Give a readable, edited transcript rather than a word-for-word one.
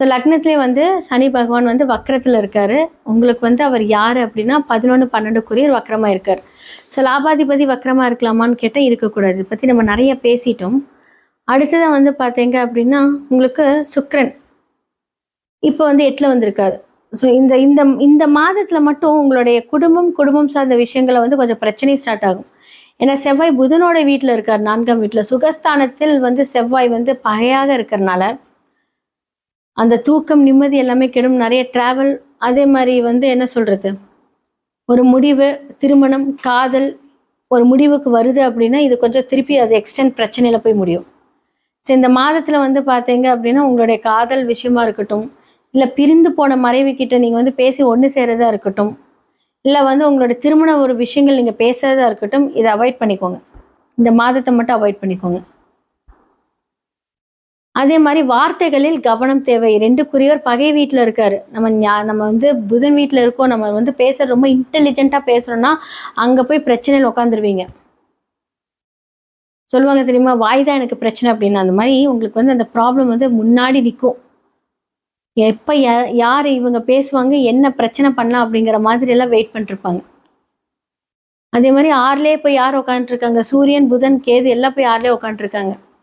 So லக்னத்திலே வந்து சனி பகவான் வந்து வக்ரத்தில் இருக்காரு. உங்களுக்கு வந்து அவர் யார் அப்படின்னா 11, 12 வக்ரமாக இருக்கார். ஸோ லாபாதிபதி வக்ரமாக இருக்கலாமான்னு கேட்டால் இருக்கக்கூடாது. இதை பற்றி நம்ம நிறைய பேசிட்டோம். அடுத்ததாக வந்து பார்த்தீங்க அப்படின்னா உங்களுக்கு சுக்கிரன் இப்போ வந்து 8ல் வந்திருக்காரு. ஸோ இந்த இந்த இந்த மாதத்தில் மட்டும் உங்களுடைய குடும்பம் சார்ந்த விஷயங்களை வந்து கொஞ்சம் பிரச்சனை ஸ்டார்ட் ஆகும். ஏன்னா செவ்வாய் புதனோட வீட்டில் இருக்கார், 4ஆம் வீட்டில். சுகஸ்தானத்தில் வந்து செவ்வாய் வந்து பகையாக இருக்கிறனால அந்த தூக்கம், நிம்மதி எல்லாமே கெடும். நிறைய டிராவல், அதே மாதிரி வந்து என்ன சொல்றது, ஒரு முடிவு, திருமணம், காதல் ஒரு முடிவுக்கு வருது அப்படின்னா இது கொஞ்சம் திருப்பி அது எக்ஸ்டெண்ட் பிரச்சனையில போய் முடியும். ஸோ இந்த மாதத்துல வந்து பார்த்தீங்க அப்படின்னா உங்களுடைய காதல் விஷயமா இருக்கட்டும், இல்லை பிரிந்து போன மனைவி கிட்ட நீங்க வந்து பேசி ஒன்று சேரதா இருக்கட்டும், இல்லை வந்து உங்களுடைய திருமண ஒரு விஷயங்கள் நீங்க பேசுறதா இருக்கட்டும், இதை அவாய்ட் பண்ணிக்கோங்க. இந்த மாதத்தை மட்டும் அவாய்ட் பண்ணிக்கோங்க. அதே மாதிரி வார்த்தைகளில் கவனம் தேவை. 2 பகை வீட்டில் இருக்காரு. நம்ம வந்து புதன் வீட்டில் இருக்கோம், நம்ம வந்து பேச ரொம்ப இன்டெலிஜென்ட்டாக பேசுகிறோன்னா அங்கே போய் பிரச்சனையில் உட்காந்துருவீங்க. சொல்லுவாங்க தெரியுமா, வாய் தான் எனக்கு பிரச்சனை அப்படின்னு. அந்த மாதிரி உங்களுக்கு வந்து அந்த ப்ராப்ளம் வந்து முன்னாடி நிற்கும். எப்போ யார் இவங்க பேசுவாங்க, என்ன பிரச்சனை பண்ணலாம் அப்படிங்கிற மாதிரி எல்லாம் வெயிட் பண்ணிருப்பாங்க. அதே மாதிரி 6லே போய் யார் உட்காந்துருக்காங்க, சூரியன், புதன், கேது எல்லாம் போய் 6லே உட்காந்துருக்காங்க.